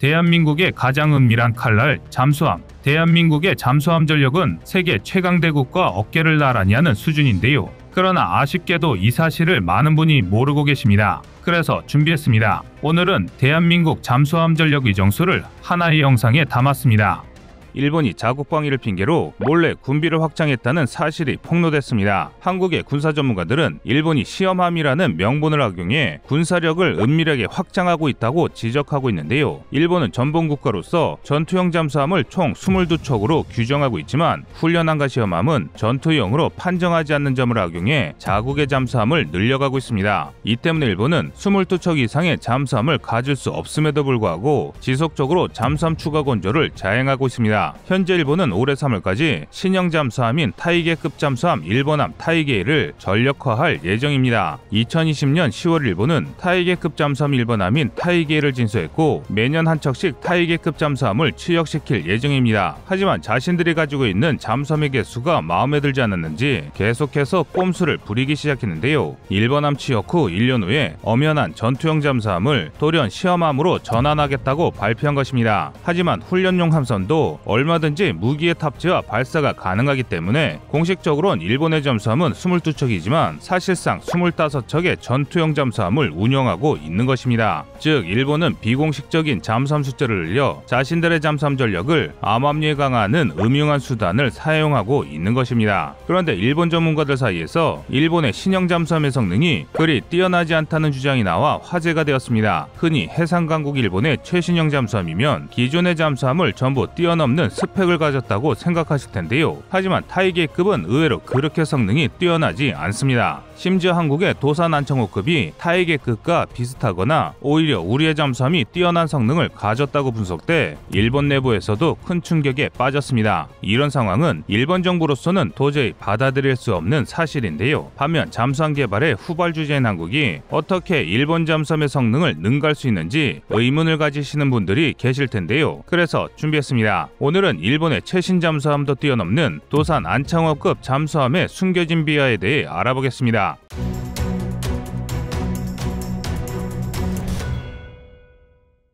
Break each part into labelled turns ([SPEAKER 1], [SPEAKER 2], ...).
[SPEAKER 1] 대한민국의 가장 은밀한 칼날 잠수함. 대한민국의 잠수함 전력은 세계 최강대국과 어깨를 나란히 하는 수준인데요. 그러나 아쉽게도 이 사실을 많은 분이 모르고 계십니다. 그래서 준비했습니다. 오늘은 대한민국 잠수함 전력 의정수를 하나의 영상에 담았습니다. 일본이 자국 방위를 핑계로 몰래 군비를 확장했다는 사실이 폭로됐습니다. 한국의 군사 전문가들은 일본이 시험함이라는 명분을 악용해 군사력을 은밀하게 확장하고 있다고 지적하고 있는데요. 일본은 전범국가로서 전투형 잠수함을 총 22척으로 규정하고 있지만 훈련함과 시험함은 전투용으로 판정하지 않는 점을 악용해 자국의 잠수함을 늘려가고 있습니다. 이 때문에 일본은 22척 이상의 잠수함을 가질 수 없음에도 불구하고 지속적으로 잠수함 추가 건조를 자행하고 있습니다. 현재 일본은 올해 3월까지 신형 잠수함인 타이게급 잠수함 일본함 타이게이를 전력화할 예정입니다. 2020년 10월 일본은 타이게급 잠수함 일본함인 타이게이를 진수했고 매년 한 척씩 타이게급 잠수함을 취역시킬 예정입니다. 하지만 자신들이 가지고 있는 잠수함의 개수가 마음에 들지 않았는지 계속해서 꼼수를 부리기 시작했는데요. 일본함 취역 후 1년 후에 엄연한 전투형 잠수함을 돌연 시험함으로 전환하겠다고 발표한 것입니다. 하지만 훈련용 함선도 얼마든지 무기의 탑재와 발사가 가능하기 때문에 공식적으로는 일본의 잠수함은 22척이지만 사실상 25척의 전투형 잠수함을 운영하고 있는 것입니다. 즉 일본은 비공식적인 잠수함 숫자를 늘려 자신들의 잠수함 전력을 암암리에 강화하는 음흉한 수단을 사용하고 있는 것입니다. 그런데 일본 전문가들 사이에서 일본의 신형 잠수함의 성능이 그리 뛰어나지 않다는 주장이 나와 화제가 되었습니다. 흔히 해상강국 일본의 최신형 잠수함이면 기존의 잠수함을 전부 뛰어넘는 스펙을 가졌다고 생각하실 텐데요. 하지만 타이게이급은 의외로 그렇게 성능이 뛰어나지 않습니다. 심지어 한국의 도산 안창호급이 타이게이급과 비슷하거나 오히려 우리의 잠수함이 뛰어난 성능을 가졌다고 분석돼 일본 내부에서도 큰 충격에 빠졌습니다. 이런 상황은 일본 정부로서는 도저히 받아들일 수 없는 사실인데요. 반면 잠수함 개발의 후발주제인 한국이 어떻게 일본 잠수함의 성능을 능가할 수 있는지 의문을 가지시는 분들이 계실 텐데요. 그래서 준비했습니다. 오늘은 일본의 최신 잠수함도 뛰어넘는 도산 안창호급 잠수함의 숨겨진 비하에 대해 알아보겠습니다.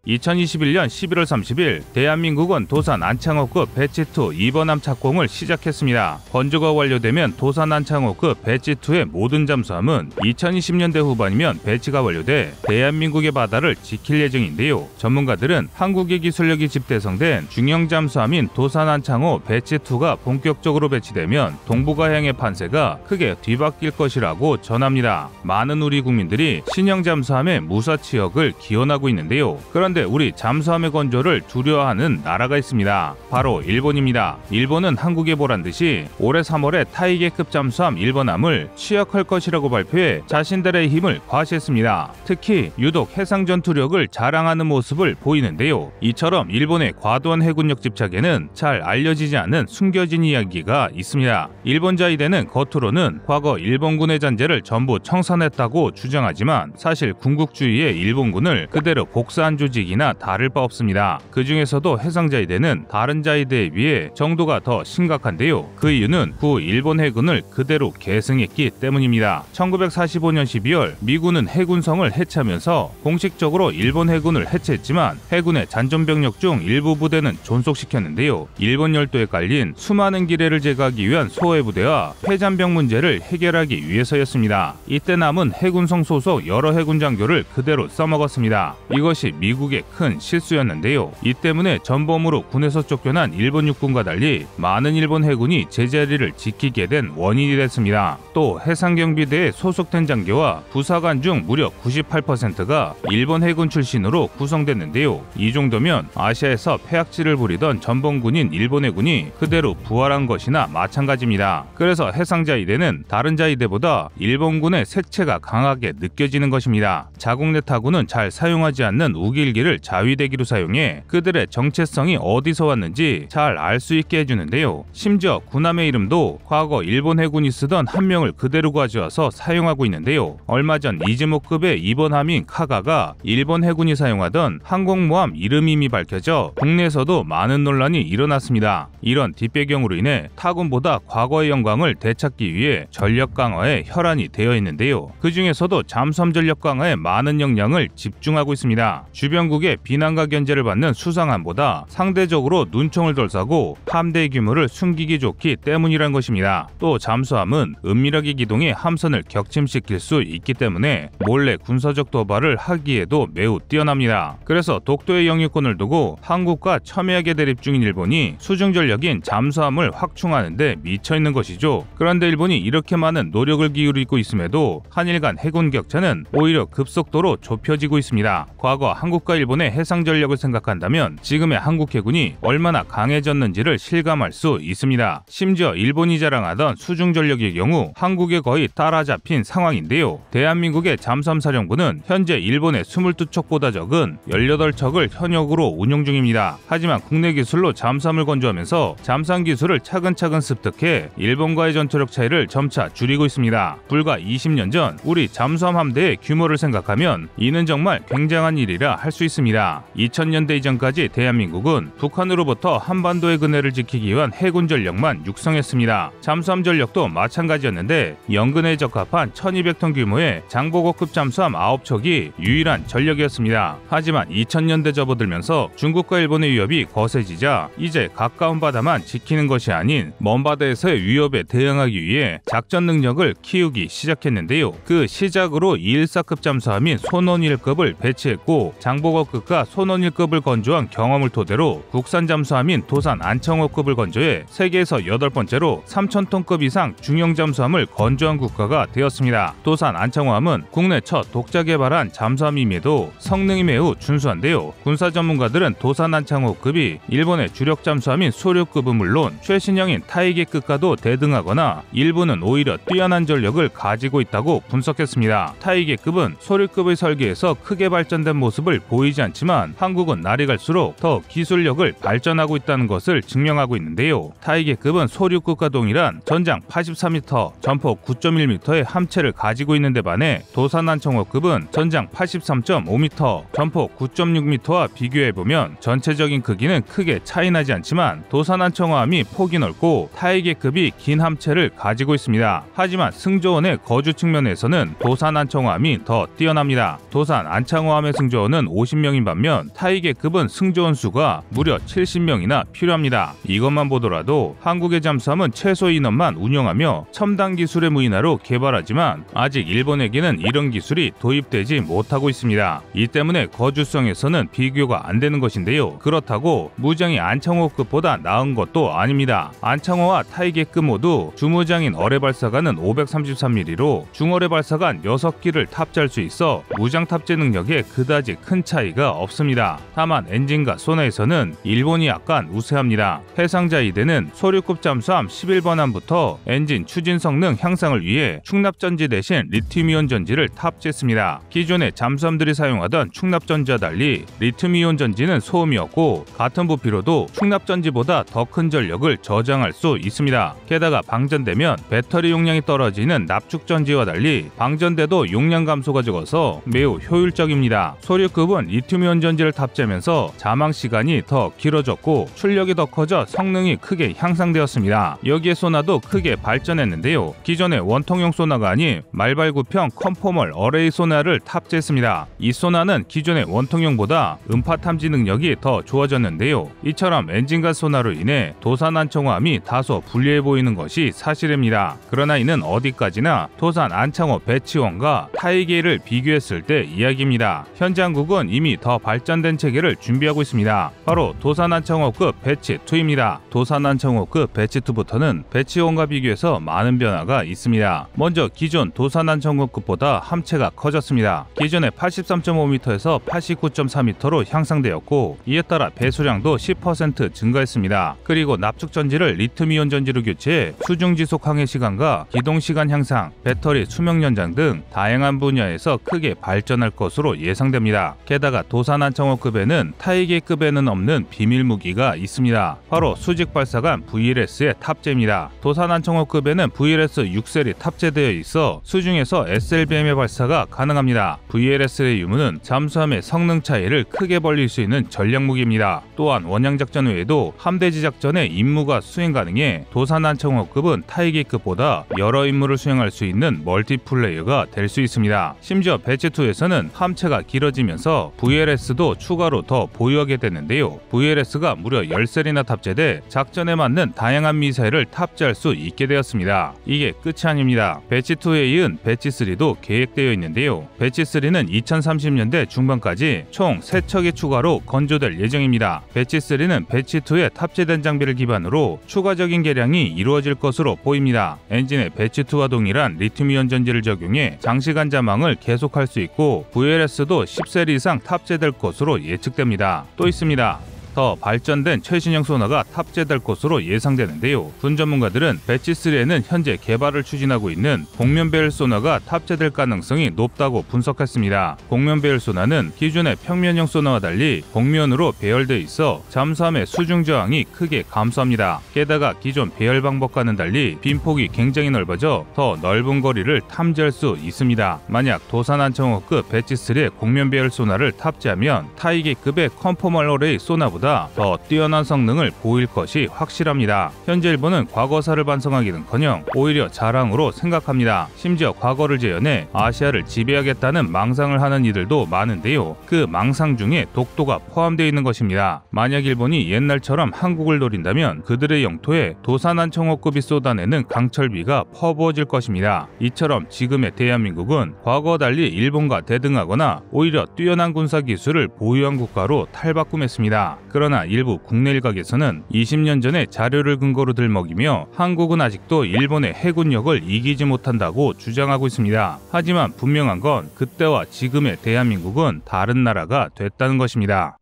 [SPEAKER 1] 2021년 11월 30일 대한민국은 도산 안창호급 배치2 2번함 착공을 시작했습니다. 건조가 완료되면 도산 안창호급 배치2의 모든 잠수함은 2020년대 후반이면 배치가 완료돼 대한민국의 바다를 지킬 예정인데요. 전문가들은 한국의 기술력이 집대성된 중형 잠수함인 도산 안창호 배치2가 본격적으로 배치되면 동북아향의 판세가 크게 뒤바뀔 것이라고 전합니다. 많은 우리 국민들이 신형 잠수함의 무사 취역을 기원하고 있는데요. 그런데 우리 잠수함의 건조를 두려워하는 나라가 있습니다. 바로 일본입니다. 일본은 한국에 보란듯이 올해 3월에 타이게급 잠수함 일본함을 취역할 것이라고 발표해 자신들의 힘을 과시했습니다. 특히 유독 해상 전투력을 자랑하는 모습을 보이는데요. 이처럼 일본의 과도한 해군력 집착에는 잘 알려지지 않은 숨겨진 이야기가 있습니다. 일본 자위대는 겉으로는 과거 일본군의 잔재를 전부 청산했다고 주장하지만 사실 군국주의의 일본군을 그대로 복사한 조직이나 다를 바 없습니다. 그 중에서도 해상자위대는 다른 자위대에 비해 정도가 더 심각한데요. 그 이유는 구 일본 해군을 그대로 계승했기 때문입니다. 1945년 12월 미군은 해군성을 해체하면서 공식적으로 일본 해군을 해체했지만 해군의 잔존병력 중 일부 부대는 존속시켰는데요. 일본 열도에 깔린 수많은 기뢰를 제거하기 위한 소해부대와 폐잔병 문제를 해결하기 위해서였습니다. 이때 남은 해군성 소속 여러 해군 장교를 그대로 써먹었습니다. 이것이 미국의 큰 실수였는데요. 이 때문에 전범으로 군에서 쫓겨난 일본 육군과 달리 많은 일본 해군이 제자리를 지키게 된 원인이 됐습니다. 또 해상경비대에 소속된 장교와 부사관 중 무려 98%가 일본 해군 출신으로 구성됐는데요. 이 정도면 아시아에서 폐악질을 부리던 전범군인 일본 해군이 그대로 부활한 것이나 마찬가지입니다. 그래서 해상자위대는 다른 자위대보다 일본군의 색채가 강하게 느껴지는 것입니다. 자국 내 타군은 잘 사용하지 않는 우길기를 자위대기로 사용해 그들의 정체성이 어디서 왔는지 잘 알 수 있게 해주는데요. 심지어 군함의 이름도 과거 일본 해군이 쓰던 한 명을 그대로 가져와서 사용하고 있는데요. 얼마 전 이즈모급의 2번 함인 카가가 일본 해군이 사용하던 항공모함 이름임이 밝혀져 국내에서도 많은 논란이 일어났습니다. 이런 뒷배경으로 인해 타군보다 과거의 영광을 되찾기 위해 전력 강화에 혈안이 되어 있는데요. 그 중에서도 잠수함 전력 강화에 많은 역량을 집중하고 있습니다. 주변 한국의 비난과 견제를 받는 수상함보다 상대적으로 눈총을 덜 쏴고 함대의 규모를 숨기기 좋기 때문이란 것입니다. 또 잠수함은 은밀하게 기동해 함선을 격침시킬 수 있기 때문에 몰래 군사적 도발을 하기에도 매우 뛰어납니다. 그래서 독도의 영유권을 두고 한국과 첨예하게 대립 중인 일본이 수중 전력인 잠수함을 확충하는 데 미쳐 있는 것이죠. 그런데 일본이 이렇게 많은 노력을 기울이고 있음에도 한일 간 해군 격차는 오히려 급속도로 좁혀지고 있습니다. 과거 한국과 일본의 해상 전력을 생각한다면 지금의 한국 해군이 얼마나 강해졌는지를 실감할 수 있습니다. 심지어 일본이 자랑하던 수중 전력의 경우 한국에 거의 따라잡힌 상황인데요. 대한민국의 잠수함 사령부는 현재 일본의 22척보다 적은 18척을 현역으로 운용 중입니다. 하지만 국내 기술로 잠수함을 건조하면서 잠수함 기술을 차근차근 습득해 일본과의 전투력 차이를 점차 줄이고 있습니다. 불과 20년 전 우리 잠수함 함대의 규모를 생각하면 이는 정말 굉장한 일이라 할 수 있습니다. 2000년대 이전까지 대한민국은 북한으로부터 한반도의 근해를 지키기 위한 해군 전력만 육성했습니다. 잠수함 전력도 마찬가지였는데 연근해에 적합한 1200톤 규모의 장보고급 잠수함 9척이 유일한 전력이었습니다. 하지만 2000년대 접어들면서 중국과 일본의 위협이 거세지자 이제 가까운 바다만 지키는 것이 아닌 먼 바다에서의 위협에 대응하기 위해 작전 능력을 키우기 시작했는데요. 그 시작으로 214급 잠수함인 손원일급을 배치했고 장보고급과 손원일급을 건조한 경험을 토대로 국산 잠수함인 도산 안창호급을 건조해 세계에서 8번째로 3000톤급 이상 중형 잠수함을 건조한 국가가 되었습니다. 도산 안창호함은 국내 첫 독자 개발한 잠수함임에도 성능이 매우 준수한데요. 군사 전문가들은 도산 안창호급이 일본의 주력 잠수함인 소류급은 물론 최신형인 타이게급과도 대등하거나 일본은 오히려 뛰어난 전력을 가지고 있다고 분석했습니다. 타이게급은 소류급의 설계에서 크게 발전된 모습을 보이지 않지만 한국은 날이 갈수록 더 기술력을 발전하고 있다는 것을 증명하고 있는데요. 타이게급은 소류급과 동일한 전장 83m, 전폭 9.1m의 함체를 가지고 있는데 반해 도산안창호급은 전장 83.5m, 전폭 9.6m와 비교해보면 전체적인 크기는 크게 차이나지 않지만 도산안창호함이 폭이 넓고 타이게급이 긴 함체를 가지고 있습니다. 하지만 승조원의 거주 측면에서는 도산안창호함이 더 뛰어납니다. 도산안창호함의 승조원은 50명인 반면 타이게급은 승조원 수가 무려 70명이나 필요합니다. 이것만 보더라도 한국의 잠수함은 최소 인원만 운영하며 첨단 기술의 무인화로 개발하지만 아직 일본에게는 이런 기술이 도입되지 못하고 있습니다. 이 때문에 거주성에서는 비교가 안 되는 것인데요. 그렇다고 무장이 안창호급보다 나은 것도 아닙니다. 안창호와 타이게급 모두 주무장인 어뢰 발사관은 533mm로 중어뢰 발사관 6기를 탑재할 수 있어 무장 탑재 능력에 그다지 큰 차이가 없습니다. 다만 엔진과 소나에서는 일본이 약간 우세합니다. 해상자위대는 소류급 잠수함 11번함부터 엔진 추진 성능 향상을 위해 충납전지 대신 리튬이온 전지를 탑재했습니다. 기존의 잠수함들이 사용하던 충납전지와 달리 리튬이온 전지는 소음이었고 같은 부피로도 충납전지보다 더 큰 전력을 저장할 수 있습니다. 게다가 방전되면 배터리 용량이 떨어지는 납축전지와 달리 방전돼도 용량 감소가 적어서 매우 효율적입니다. 소류급은 리튬이온 전지를 탑재하면서 자망 시간이 더 길어졌고 출력이 더 커져 성능이 크게 향상되었습니다. 여기에 소나도 크게 발전했는데요. 기존의 원통형 소나가 아닌 말발구형 컨포멀 어레이 소나를 탑재했습니다. 이 소나는 기존의 원통형보다 음파 탐지 능력이 더 좋아졌는데요. 이처럼 엔진과 소나로 인해 도산안창호함이 다소 불리해 보이는 것이 사실입니다. 그러나 이는 어디까지나 도산 안창호 배치원과 타이게를 비교했을 때 이야기입니다. 현재 한국은 이미 더 발전된 체계를 준비하고 있습니다. 바로 도산안창호급 배치2입니다. 도산안창호급 배치2부터는 배치원과 비교해서 많은 변화가 있습니다. 먼저 기존 도산안창호급보다 함체가 커졌습니다. 기존의 83.5m에서 89.4m로 향상되었고 이에 따라 배수량도 10% 증가했습니다. 그리고 납축전지를 리튬이온 전지로 교체해 수중지속 항해 시간과 기동시간 향상, 배터리 수명 연장 등 다양한 분야에서 크게 발전할 것으로 예상됩니다. 게다가 도산안창호급에는 타이게급에는 없는 비밀무기가 있습니다. 바로 수직발사관 VLS의 탑재입니다. 도산안창호급에는 VLS 6셀이 탑재되어 있어 수중에서 SLBM의 발사가 가능합니다. VLS의 유무는 잠수함의 성능 차이를 크게 벌릴 수 있는 전략무기입니다. 또한 원양작전 외에도 함대지 작전에 임무가 수행 가능해 도산안창호급은 타이게급보다 여러 임무를 수행할 수 있는 멀티플레이어가 될 수 있습니다. 심지어 배치2에서는 함체가 길어지면서 VLS도 추가로 더 보유하게 되는데요. VLS가 무려 10셀이나 탑재돼 작전에 맞는 다양한 미사일을 탑재할 수 있게 되었습니다. 이게 끝이 아닙니다. 배치2에 이은 배치3도 계획되어 있는데요. 배치3는 2030년대 중반까지 총 3척이 추가로 건조될 예정입니다. 배치3는 배치2에 탑재된 장비를 기반으로 추가적인 개량이 이루어질 것으로 보입니다. 엔진에 배치2와 동일한 리튬이온 전지를 적용해 장시간 자망을 계속할 수 있고 VLS도 10셀 이상 탑재될 것으로 예측됩니다. 또 있습니다. 더 발전된 최신형 소나가 탑재될 것으로 예상되는데요. 군 전문가들은 배치3에는 현재 개발을 추진하고 있는 복면 배열 소나가 탑재될 가능성이 높다고 분석했습니다. 복면 배열 소나는 기존의 평면형 소나와 달리 복면으로 배열되어 있어 잠수함의 수중 저항이 크게 감소합니다. 게다가 기존 배열 방법과는 달리 빈폭이 굉장히 넓어져 더 넓은 거리를 탐지할 수 있습니다. 만약 도산 안창호급 배치3의 곡면 배열 소나를 탑재하면 타이게급의 컨포멀 어레이 소나보다 더 뛰어난 성능을 보일 것이 확실합니다. 현재 일본은 과거사를 반성하기는커녕 오히려 자랑으로 생각합니다. 심지어 과거를 재현해 아시아를 지배하겠다는 망상을 하는 이들도 많은데요. 그 망상 중에 독도가 포함되어 있는 것입니다. 만약 일본이 옛날처럼 한국을 노린다면 그들의 영토에 도산 안창호급이 쏟아내는 강철비가 퍼부어질 것입니다. 이처럼 지금의 대한민국은 과거와 달리 일본과 대등하거나 오히려 뛰어난 군사 기술을 보유한 국가로 탈바꿈했습니다. 그러나 일부 국내 일각에서는 20년 전의 자료를 근거로 들먹이며 한국은 아직도 일본의 해군력을 이기지 못한다고 주장하고 있습니다. 하지만 분명한 건 그때와 지금의 대한민국은 다른 나라가 됐다는 것입니다.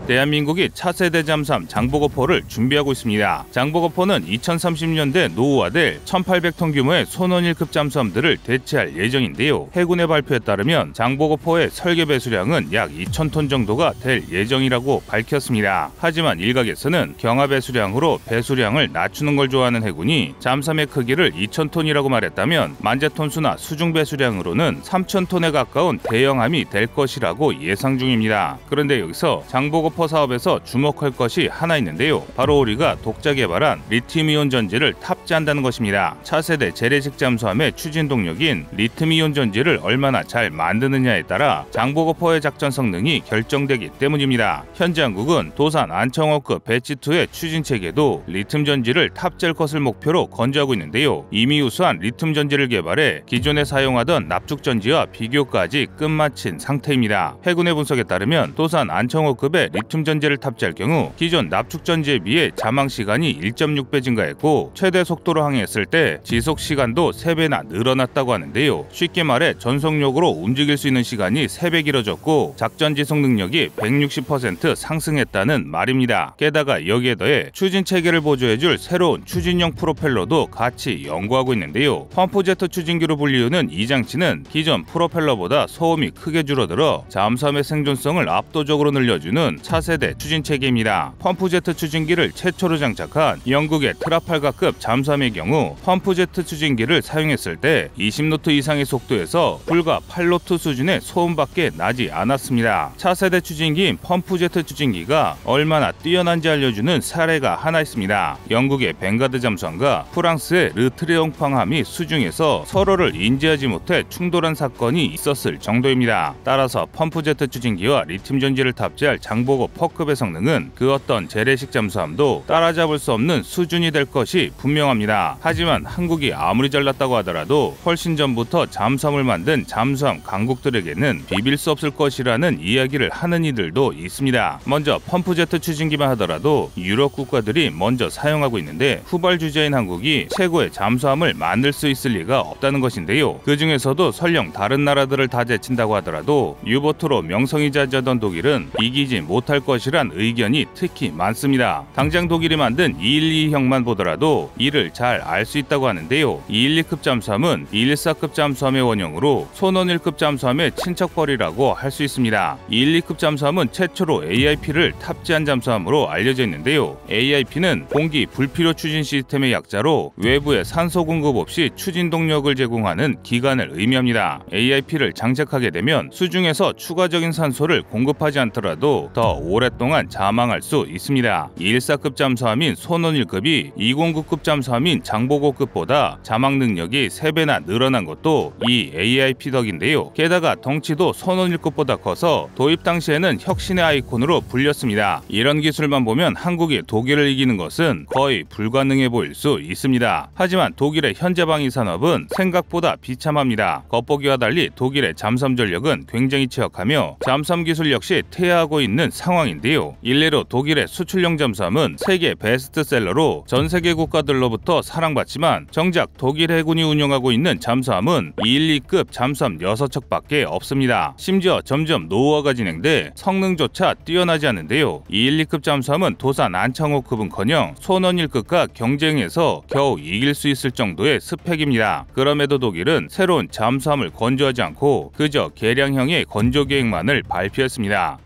[SPEAKER 1] 대한민국이 차세대 잠수함 장보고포를 준비하고 있습니다. 장보고포는 2030년대 노후화될 1800톤 규모의 손원 1급 잠수함들을 대체할 예정인데요. 해군의 발표에 따르면 장보고포의 설계 배수량은 약 2000톤 정도가 될 예정이라고 밝혔습니다. 하지만 일각에서는 경하 배수량으로 배수량을 낮추는 걸 좋아하는 해군이 잠수함의 크기를 2000톤이라고 말했다면 만재톤수나 수중 배수량으로는 3000톤에 가까운 대형함이 될 것이라고 예상 중입니다. 그런데 여기서 장보고포 사업에서 주목할 것이 하나 있는데요. 바로 우리가 독자 개발한 리튬이온 전지를 탑재한다는 것입니다. 차세대 재래식 잠수함의 추진 동력인 리튬이온 전지를 얼마나 잘 만드느냐에 따라 장보고포의 작전 성능이 결정되기 때문입니다. 현재 한국은 도산 안창호급 배치2의 추진 체계도 리튬 전지를 탑재할 것을 목표로 건조하고 있는데요. 이미 우수한 리튬 전지를 개발해 기존에 사용하던 납축 전지와 비교까지 끝마친 상태입니다. 해군의 분석에 따르면 도산 안창호급의 리튬 전지를 탑재할 경우 기존 납축 전지에 비해 자망 시간이 1.6배 증가했고 최대 속도로 항해했을 때 지속 시간도 3배나 늘어났다고 하는데요. 쉽게 말해 전속력으로 움직일 수 있는 시간이 3배 길어졌고 작전 지속 능력이 160% 상승했다는 말입니다. 게다가 여기에 더해 추진 체계를 보조해줄 새로운 추진형 프로펠러도 같이 연구하고 있는데요. 펌프제트 추진기로 불리우는 이 장치는 기존 프로펠러보다 소음이 크게 줄어들어 잠수함의 생존성을 압도적으로 늘려주는 차세대 추진 체계입니다. 펌프제트 추진기를 최초로 장착한 영국의 트라팔가급 잠수함의 경우 펌프제트 추진기를 사용했을 때 20노트 이상의 속도에서 불과 8노트 수준의 소음밖에 나지 않았습니다. 차세대 추진기인 펌프제트 추진기가 얼마나 뛰어난지 알려주는 사례가 하나 있습니다. 영국의 벵가드 잠수함과 프랑스의 르트레옹팡함이 수중에서 서로를 인지하지 못해 충돌한 사건이 있었을 정도입니다. 따라서 펌프제트 추진기와 리튬 전지를 탑재할 장보고 포급의 성능은 그 어떤 재래식 잠수함도 따라잡을 수 없는 수준이 될 것이 분명합니다. 하지만 한국이 아무리 잘났다고 하더라도 훨씬 전부터 잠수함을 만든 잠수함 강국들에게는 비빌 수 없을 것이라는 이야기를 하는 이들도 있습니다. 먼저 펌프제트 추진기만 하더라도 유럽 국가들이 먼저 사용하고 있는데 후발 주자인 한국이 최고의 잠수함을 만들 수 있을 리가 없다는 것인데요. 그 중에서도 설령 다른 나라들을 다 제친다고 하더라도 유보트로 명성이 자자던 독일은 이기지 못할 것이란 의견이 특히 많습니다. 당장 독일이 만든 212형만 보더라도 이를 잘 알 수 있다고 하는데요. 212급 잠수함은 214급 잠수함의 원형으로 손원 1급 잠수함의 친척벌이라고 할 수 있습니다. 212급 잠수함은 최초로 AIP를 탑재한 잠수함으로 알려져 있는데요. AIP는 공기 불필요 추진 시스템의 약자로 외부에 산소 공급 없이 추진 동력을 제공하는 기관을 의미합니다. AIP를 장착하게 되면 수중에서 추가적인 산소를 공급하지 않더라도 더 오랫동안 자망할 수 있습니다. 214급 잠수함인 손원일급이 209급 잠수함인 장보고급보다 자망 능력이 3배나 늘어난 것도 이 AIP 덕인데요. 게다가 덩치도 손원일급보다 커서 도입 당시에는 혁신의 아이콘으로 불렸습니다. 이런 기술만 보면 한국이 독일을 이기는 것은 거의 불가능해 보일 수 있습니다. 하지만 독일의 현재 방위 산업은 생각보다 비참합니다. 겉보기와 달리 독일의 잠수함 전력은 굉장히 취약하며 잠수함 기술 역시 퇴화하고 있는 상황인데요. 일례로 독일의 수출용 잠수함은 세계 베스트셀러로 전 세계 국가들로부터 사랑받지만 정작 독일 해군이 운영하고 있는 잠수함은 212급 잠수함 6척밖에 없습니다. 심지어 점점 노후화가 진행돼 성능조차 뛰어나지 않는데요. 212급 잠수함은 도산 안창호급은커녕 손원일급과 경쟁에서 겨우 이길 수 있을 정도의 스펙입니다. 그럼에도 독일은 새로운 잠수함을 건조하지 않고 그저 개량형의 건조 계획만을 발표했습니다.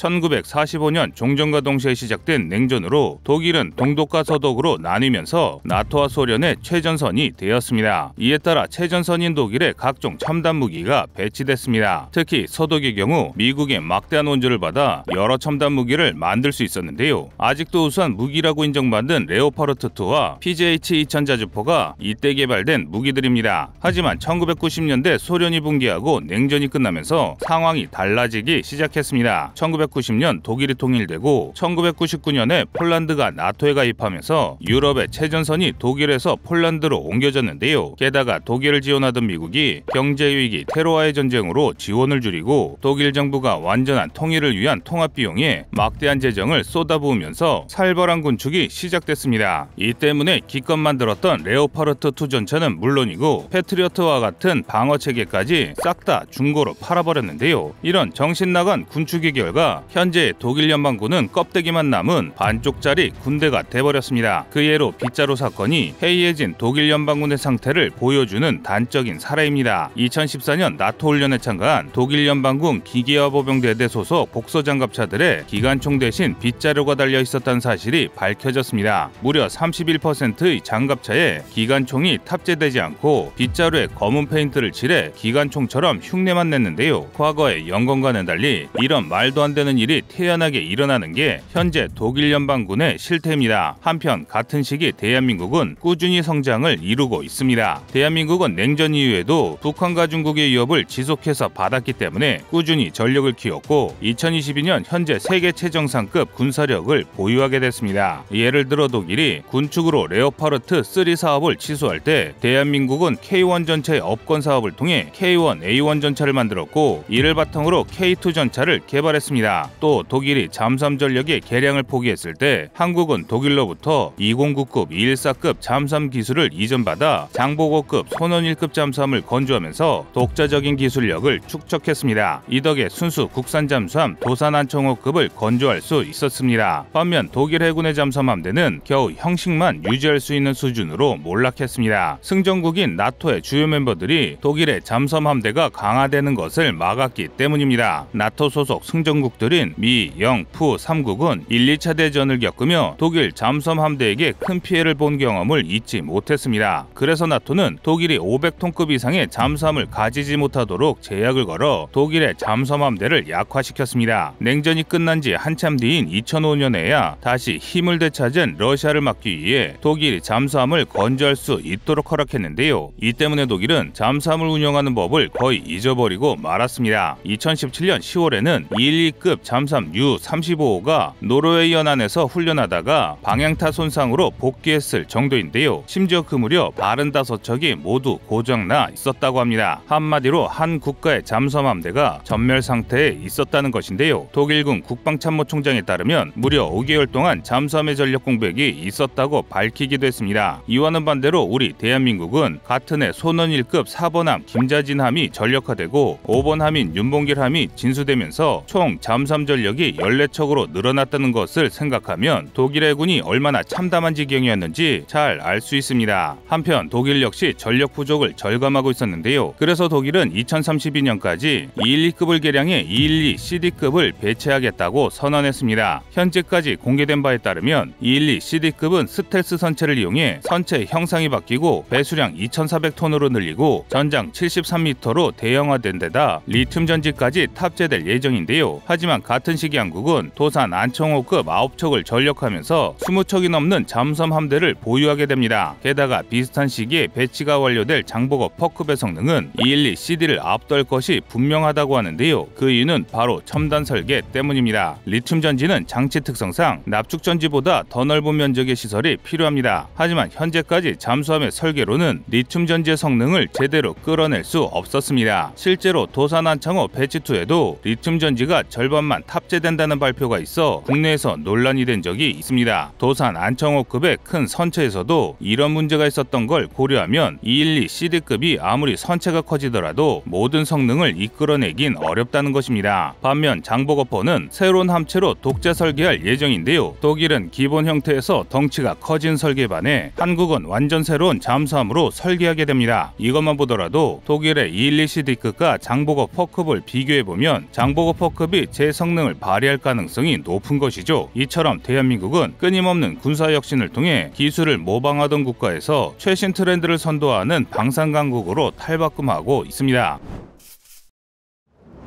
[SPEAKER 1] 1945년 종전과 동시에 시작된 냉전으로 독일은 동독과 서독으로 나뉘면서 나토와 소련의 최전선이 되었습니다. 이에 따라 최전선인 독일의 각종 첨단 무기가 배치됐습니다. 특히 서독의 경우 미국의 막대한 원조를 받아 여러 첨단 무기를 만들 수 있었는데요. 아직도 우수한 무기라고 인정받는 레오파르트2와 PJH-2000 자주포가 이때 개발된 무기들입니다. 하지만 1990년대 소련이 붕괴하고 냉전이 끝나면서 상황이 달라지기 시작했습니다. 1990년 독일이 통일되고 1999년에 폴란드가 나토에 가입하면서 유럽의 최전선이 독일에서 폴란드로 옮겨졌는데요. 게다가 독일을 지원하던 미국이 경제위기, 테러와의 전쟁으로 지원을 줄이고 독일 정부가 완전한 통일을 위한 통합 비용에 막대한 재정을 쏟아부으면서 살벌한 군축이 시작됐습니다. 이 때문에 기껏 만들었던 레오파르트2 전차는 물론이고 패트리어트와 같은 방어체계까지 싹 다 중고로 팔아버렸는데요. 이런 정신나간 군축의 결과 현재 독일 연방군은 껍데기만 남은 반쪽짜리 군대가 돼버렸습니다. 그 예로 빗자루 사건이 해이해진 독일 연방군의 상태를 보여주는 단적인 사례입니다. 2014년 나토 훈련에 참가한 독일 연방군 기계화보병대대 소속 복서장갑차들의 기관총 대신 빗자루가 달려 있었다는 사실이 밝혀졌습니다. 무려 31%의 장갑차에 기관총이 탑재되지 않고 빗자루에 검은 페인트를 칠해 기관총처럼 흉내만 냈는데요. 과거의 영건과는 달리 이런 말도 안 되는 일이 태연하게 일어나는 게 현재 독일 연방군의 실태입니다. 한편 같은 시기 대한민국은 꾸준히 성장을 이루고 있습니다. 대한민국은 냉전 이후에도 북한과 중국의 위협을 지속해서 받았기 때문에 꾸준히 전력을 키웠고 2022년 현재 세계 최정상급 군사력을 보유하게 됐습니다. 예를 들어 독일이 군축으로 레오파르트 3 사업을 취소할 때 대한민국은 K1 전차의 업권 사업을 통해 K1A1 전차를 만들었고 이를 바탕으로 K2 전차를 개발했습니다. 또 독일이 잠수함 전력의 개량을 포기했을 때 한국은 독일로부터 209급, 214급 잠수함 기술을 이전받아 장보고급, 손원일급 잠수함을 건조하면서 독자적인 기술력을 축적했습니다. 이 덕에 순수 국산 잠수함 도산 안청호급을 건조할 수 있었습니다. 반면 독일 해군의 잠수함 함대는 겨우 형식만 유지할 수 있는 수준으로 몰락했습니다. 승전국인 나토의 주요 멤버들이 독일의 잠수함 함대가 강화되는 것을 막았기 때문입니다. 나토 소속 승전국들인 미, 영, 푸 3국은 1, 2차 대전을 겪으며 독일 잠수함 함대에게 큰 피해를 본 경험을 잊지 못했습니다. 그래서 나토는 독일이 500톤급 이상의 잠수함을 가지지 못하도록 제약을 걸어 독일의 잠수함 함대를 약화시켰습니다. 냉전이 끝난 지 한참 뒤인 2005년에야 다시 힘을 되찾은 러시아를 막기 위해 독일이 잠수함을 건조할 수 있도록 허락했는데요. 이 때문에 독일은 잠수함을 운영하는 법을 거의 잊어버리고 말았습니다. 2017년 10월에는 212급 잠수함 U-35호가 노르웨이 연안에서 훈련하다가 방향타 손상으로 복귀했을 정도인데요. 심지어 그 무렵 45척이 모두 고장나 있었다고 합니다. 한마디로 한 국가의 잠수함 함대가 전멸 상태에 있었다는 것인데요. 독일군 국방참모총장에 따르면 무려 5개월 동안 잠수함의 전력 공백이 있었다고 밝히기도 했습니다. 이와는 반대로 우리 대한민국은 같은 해 손원일급 4번함 김자진함이 전력화되고 5번 함인 윤봉길 함이 진수되면서 총 잠수함 잠수함 전력이 14척으로 늘어났다는 것을 생각하면 독일 해군이 얼마나 참담한 지경이었는지 잘 알 수 있습니다. 한편 독일 역시 전력 부족을 절감하고 있었는데요. 그래서 독일은 2032년까지 212급을 개량해 212CD급을 배치하겠다고 선언했습니다. 현재까지 공개된 바에 따르면 212CD급은 스텔스 선체를 이용해 선체 형상이 바뀌고 배수량 2,400톤으로 늘리고 전장 73m로 대형화된 데다 리튬 전지까지 탑재될 예정인데요. 하지만 같은 시기 한국은 도산 안창호급 9척을 전력하면서 20척이 넘는 잠수함 함대를 보유하게 됩니다. 게다가 비슷한 시기에 배치가 완료될 장보고 퍼급의 성능은 212CD를 앞돌 것이 분명하다고 하는데요. 그 이유는 바로 첨단 설계 때문입니다. 리튬 전지는 장치 특성상 납축 전지보다 더 넓은 면적의 시설이 필요합니다. 하지만 현재까지 잠수함의 설계로는 리튬 전지의 성능을 제대로 끌어낼 수 없었습니다. 실제로 도산 안창호 배치2에도 리튬 전지가 절반만 탑재된다는 발표가 있어 국내에서 논란이 된 적이 있습니다. 도산 안창호급의 큰 선체에서도 이런 문제가 있었던 걸 고려하면 212CD급이 아무리 선체가 커지더라도 모든 성능을 이끌어내긴 어렵다는 것입니다. 반면 장보고포는 새로운 함체로 독재 설계할 예정인데요. 독일은 기본 형태에서 덩치가 커진 설계에 반해 한국은 완전 새로운 잠수함으로 설계하게 됩니다. 이것만 보더라도 독일의 212CD급과 장보고포급을 비교해보면 장보고포급이 제 성능을 발휘할 가능성이 높은 것이죠. 이처럼 대한민국은 끊임없는 군사혁신을 통해 기술을 모방하던 국가에서 최신 트렌드를 선도하는 방산강국으로 탈바꿈하고 있습니다.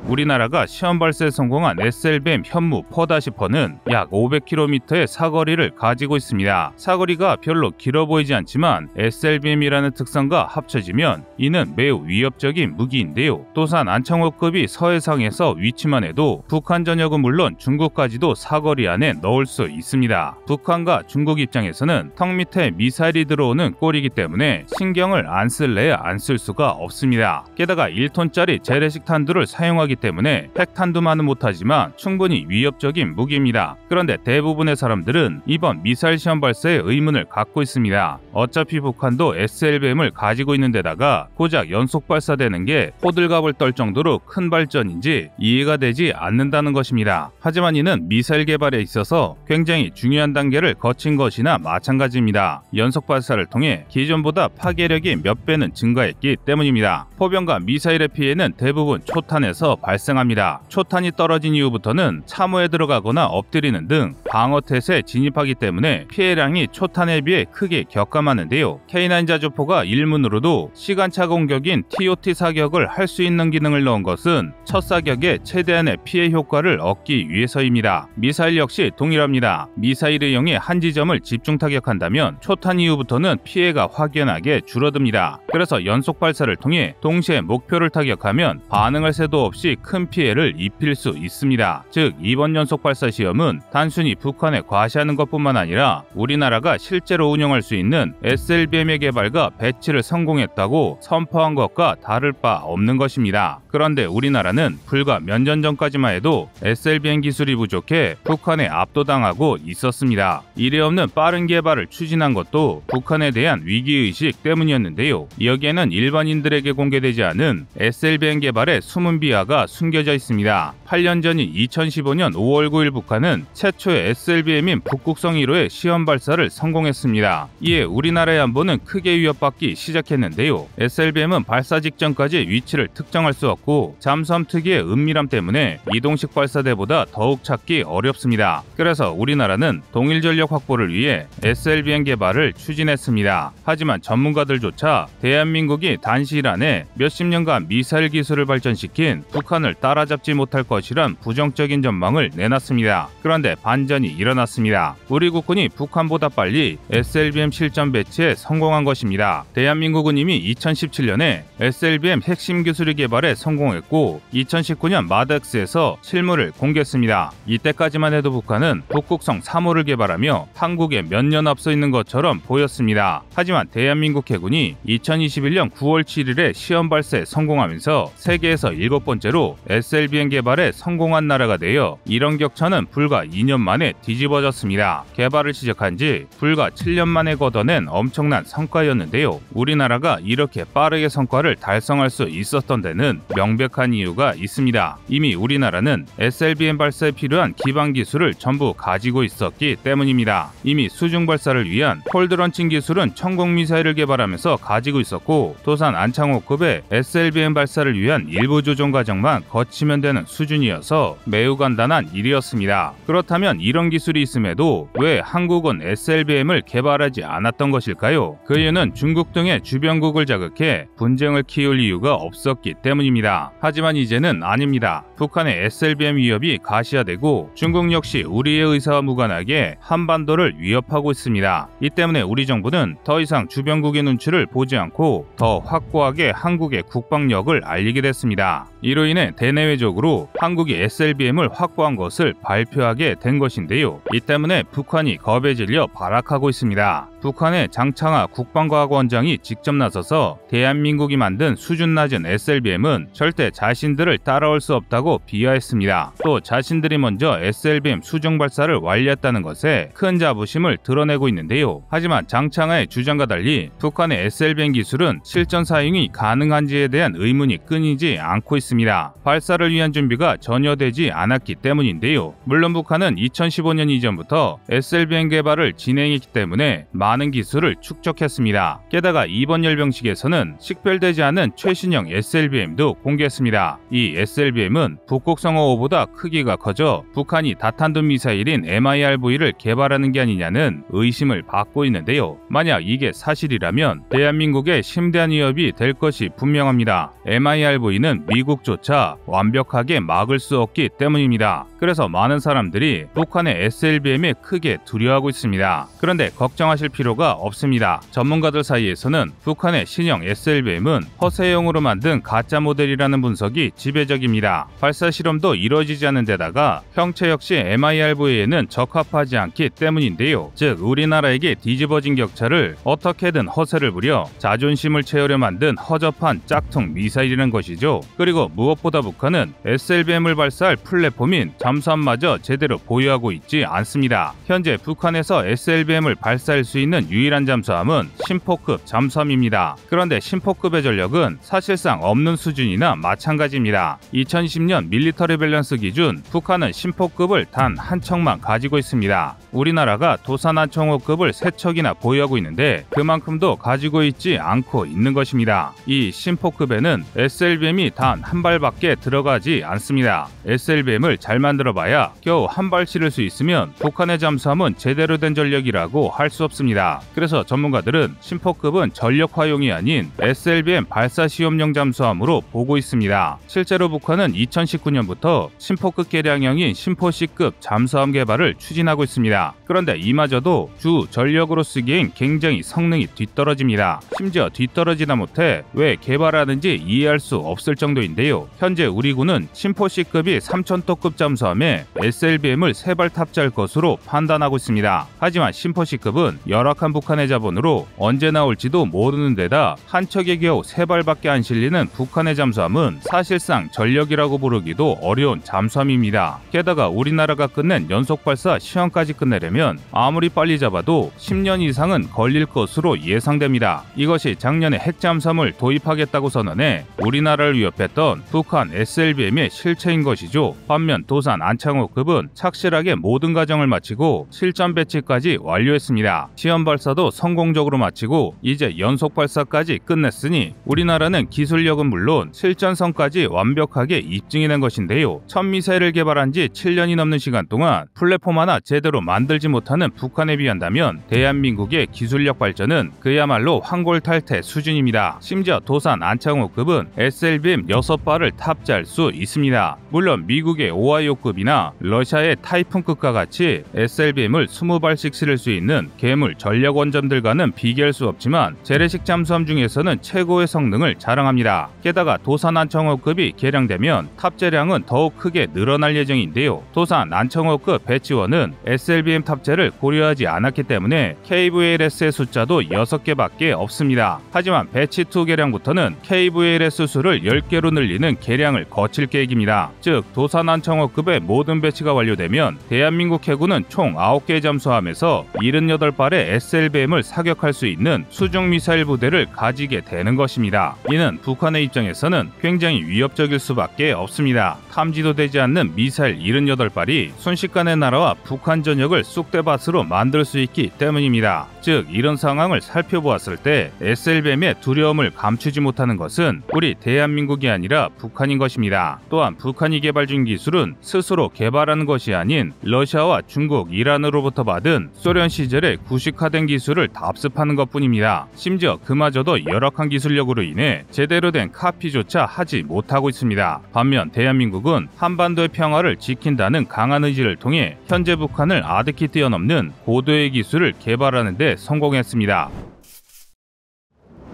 [SPEAKER 1] 우리나라가 시험 발사에 성공한 SLBM 현무 퍼-4는 약 500km의 사거리를 가지고 있습니다. 사거리가 별로 길어 보이지 않지만 SLBM이라는 특성과 합쳐지면 이는 매우 위협적인 무기인데요. 도산 안창호급이 서해상에서 위치만 해도 북한 전역은 물론 중국까지도 사거리 안에 넣을 수 있습니다. 북한과 중국 입장에서는 턱 밑에 미사일이 들어오는 꼴이기 때문에 신경을 안 쓸래야 안 쓸 수가 없습니다. 게다가 1톤짜리 재래식 탄두를 사용하기 때문에 핵탄두만은 못하지만 충분히 위협적인 무기입니다. 그런데 대부분의 사람들은 이번 미사일 시험 발사에 의문을 갖고 있습니다. 어차피 북한도 SLBM을 가지고 있는 데다가 고작 연속 발사되는 게 호들갑을 떨 정도로 큰 발전인지 이해가 되지 않는다는 것입니다. 하지만 이는 미사일 개발에 있어서 굉장히 중요한 단계를 거친 것이나 마찬가지입니다. 연속 발사를 통해 기존보다 파괴력이 몇 배는 증가했기 때문입니다. 포병과 미사일의 피해는 대부분 초탄에서 발생합니다. 초탄이 떨어진 이후부터는 참호에 들어가거나 엎드리는 등 방어태세에 진입하기 때문에 피해량이 초탄에 비해 크게 격감하는데요. K9 자주포가 일문으로도 시간차 공격인 TOT 사격을 할 수 있는 기능을 넣은 것은 첫 사격에 최대한의 피해 효과를 얻기 위해서입니다. 미사일 역시 동일합니다. 미사일을 이용해 한 지점을 집중 타격한다면 초탄 이후부터는 피해가 확연하게 줄어듭니다. 그래서 연속 발사를 통해 동시에 목표를 타격하면 반응할 새도 없이 큰 피해를 입힐 수 있습니다. 즉 이번 연속 발사 시험은 단순히 북한에 과시하는 것뿐만 아니라 우리나라가 실제로 운영할 수 있는 SLBM의 개발과 배치를 성공했다고 선포한 것과 다를 바 없는 것입니다. 그런데 우리나라는 불과 몇 년 전까지만 해도 SLBM 기술이 부족해 북한에 압도당하고 있었습니다. 이례없는 빠른 개발을 추진한 것도 북한에 대한 위기의식 때문이었는데요. 여기에는 일반인들에게 공개되지 않은 SLBM 개발의 숨은 비하가 숨겨져 있습니다. 8년 전인 2015년 5월 9일 북한은 최초의 SLBM인 북극성 1호의 시험 발사를 성공했습니다. 이에 우리나라의 안보는 크게 위협받기 시작했는데요. SLBM은 발사 직전까지 위치를 특정할 수 없고 잠수함 특유의 은밀함 때문에 이동식 발사대보다 더욱 찾기 어렵습니다. 그래서 우리나라는 동일 전력 확보를 위해 SLBM 개발을 추진했습니다. 하지만 전문가들조차 대한민국이 단시일 안에 몇십 년간 미사일 기술을 발전시킨 북한을 따라잡지 못할 것이란 부정적인 전망을 내놨습니다. 그런데 반전이 일어났습니다. 우리 국군이 북한보다 빨리 SLBM 실전 배치에 성공한 것입니다. 대한민국은 이미 2017년에 SLBM 핵심 기술의 개발에 성공했고 2019년 마덱스에서 실물을 공개했습니다. 이때까지만 해도 북한은 북극성 3호를 개발하며 한국에 몇 년 앞서 있는 것처럼 보였습니다. 하지만 대한민국 해군이 2021년 9월 7일에 시험 발사에 성공하면서 세계에서 7번째로 실제로 SLBM 개발에 성공한 나라가 되어 이런 격차는 불과 2년 만에 뒤집어졌습니다. 개발을 시작한 지 불과 7년 만에 걷어낸 엄청난 성과였는데요. 우리나라가 이렇게 빠르게 성과를 달성할 수 있었던 데는 명백한 이유가 있습니다. 이미 우리나라는 SLBM 발사에 필요한 기반 기술을 전부 가지고 있었기 때문입니다. 이미 수중 발사를 위한 폴드런칭 기술은 천공 미사일을 개발하면서 가지고 있었고, 도산 안창호급의 SLBM 발사를 위한 일부 조종 과정만 거치면 되는 수준이어서 매우 간단한 일이었습니다. 그렇다면 이런 기술이 있음에도 왜 한국은 SLBM을 개발하지 않았던 것일까요? 그 이유는 중국 등의 주변국을 자극해 분쟁을 키울 이유가 없었기 때문입니다. 하지만 이제는 아닙니다. 북한의 SLBM 위협이 가시화되고 중국 역시 우리의 의사와 무관하게 한반도를 위협하고 있습니다. 이 때문에 우리 정부는 더 이상 주변국의 눈치를 보지 않고 더 확고하게 한국의 국방력을 알리게 됐습니다. 이로 인해 대내외적으로 한국이 SLBM을 확보한 것을 발표하게 된 것인데요. 이 때문에 북한이 겁에 질려 발악하고 있습니다. 북한의 장창하 국방과학원장이 직접 나서서 대한민국이 만든 수준 낮은 SLBM은 절대 자신들을 따라올 수 없다고 비하했습니다. 또 자신들이 먼저 SLBM 수중 발사를 완료했다는 것에 큰 자부심을 드러내고 있는데요. 하지만 장창하의 주장과 달리 북한의 SLBM 기술은 실전 사용이 가능한지에 대한 의문이 끊이지 않고 있습니다. 발사를 위한 준비가 전혀 되지 않았기 때문인데요. 물론 북한은 2015년 이전부터 SLBM 개발을 진행했기 때문에 많은 기술을 축적했습니다. 게다가 이번 열병식에서는 식별되지 않은 최신형 SLBM도 공개했습니다. 이 SLBM은 북극성어5보다 크기가 커져 북한이 다탄두 미사일인 MIRV를 개발하는 게 아니냐는 의심을 받고 있는데요. 만약 이게 사실이라면 대한민국에 심대한 위협이 될 것이 분명합니다. MIRV는 미국조차 완벽하게 막을 수 없기 때문입니다. 그래서 많은 사람들이 북한의 SLBM에 크게 두려워하고 있습니다. 그런데 걱정하실 필요가 없습니다. 전문가들 사이에서는 북한의 신형 SLBM은 허세용으로 만든 가짜 모델이라는 분석이 지배적입니다. 발사 실험도 이루어지지 않은 데다가 형체 역시 MIRV에는 적합하지 않기 때문인데요. 즉 우리나라에게 뒤집어진 격차를 어떻게든 허세를 부려 자존심을 채우려 만든 허접한 짝퉁 미사일이라는 것이죠. 그리고 무엇보다 북한은 SLBM을 발사할 플랫폼인 잠수함마저 제대로 보유하고 있지 않습니다. 현재 북한에서 SLBM을 발사할 수 있는 유일한 잠수함은 심포급 잠수함입니다. 그런데 심포급의 전력은 사실상 없는 수준이나 마찬가지입니다. 2020년 밀리터리 밸런스 기준 북한은 심포급을 단 한 척만 가지고 있습니다. 우리나라가 도산 안창호급을 3척이나 보유하고 있는데 그만큼도 가지고 있지 않고 있는 것입니다. 이 심포급에는 SLBM이 단 한 발밖에 들어가지 않습니다. SLBM을 잘 만들어봐야 겨우 한 발 실을 수 있으면 북한의 잠수함은 제대로 된 전력이라고 할 수 없습니다. 그래서 전문가들은 심포급은 전력화용이 아닌 SLBM 발사 시험용 잠수함으로 보고 있습니다. 실제로 북한은 2019년부터 심포급 개량형인 심포C급 잠수함 개발을 추진하고 있습니다. 그런데 이마저도 주 전력으로 쓰기엔 굉장히 성능이 뒤떨어집니다. 심지어 뒤떨어지다 못해 왜 개발하는지 이해할 수 없을 정도인데요. 현재 우리 군은 심포C급이 3000톤급 잠수함에 SLBM을 3발 탑재할 것으로 판단하고 있습니다. 하지만 심포C급은 열악한 북한의 자본으로 언제 나올지도 모르는 데다 한 척에 겨우 3발밖에 안 실리는 북한의 잠수함은 사실상 전력이라고 부르기도 어려운 잠수함입니다. 게다가 우리나라가 끝낸 연속발사 시험까지 끝내려면 아무리 빨리 잡아도 10년 이상은 걸릴 것으로 예상됩니다. 이것이 작년에 핵잠수함을 도입하겠다고 선언해 우리나라를 위협했던 북한 SLBM의 실체인 것이죠. 반면 도산 안창호급은 착실하게 모든 과정을 마치고 실전 배치까지 완료했습니다. 시험 발사도 성공적으로 마치고 이제 연속 발사까지 끝냈으니 우리나라는 기술력은 물론 실전성까지 완벽하게 입증해낸 것인데요. 첫 미사일을 개발한 지 7년이 넘는 시간 동안 플랫폼 하나 제대로 만들지 못하는 북한에 비한다면 대한민국의 기술력 발전은 그야말로 황골탈태 수준입니다. 심지어 도산 안창호급은 SLBM 6발을 탑재할 수 있습니다. 물론 미국의 오하이오급이나 러시아의 타이푼급과 같이 SLBM을 20발씩 실을 수 있는 괴물 전력 원점들과는 비교할 수 없지만 재래식 잠수함 중에서는 최고의 성능을 자랑합니다. 게다가 도산 안창호급이 개량되면 탑재량은 더욱 크게 늘어날 예정인데요. 도산 안창호급 배치1은 SLBM 탑재를 고려하지 않았기 때문에 KVLS의 숫자도 6개밖에 없습니다. 하지만 배치2 개량부터는 KVLS 차례 수술을 10개로 늘리는 개량을 거칠 계획입니다. 즉 도산 안창호급의 모든 배치가 완료되면 대한민국 해군은 총 9개 잠수함에서 78발의 SLBM을 사격할 수 있는 수중 미사일 부대를 가지게 되는 것입니다. 이는 북한의 입장에서는 굉장히 위협적일 수밖에 없습니다. 탐지도 되지 않는 미사일 78발이 순식간에 날아와 북한 전역을 쑥대밭으로 만들 수 있기 때문입니다. 즉 이런 상황을 살펴보았을 때 SLBM의 두려움을 감추지 못하는 것은 우리 대한민국이 아니라 북한인 것입니다. 또한 북한이 개발 중인 기술은 스스로 개발하는 것이 아닌 러시아와 중국, 이란으로부터 받은 소련 시절의 구식화된 기술을 답습하는 것뿐입니다. 심지어 그마저도 열악한 기술력으로 인해 제대로 된 카피조차 하지 못하고 있습니다. 반면 대한민국은 한반도의 평화를 지킨다는 강한 의지를 통해 현재 북한을 아득히 뛰어넘는 고도의 기술을 개발하는 데 성공했습니다.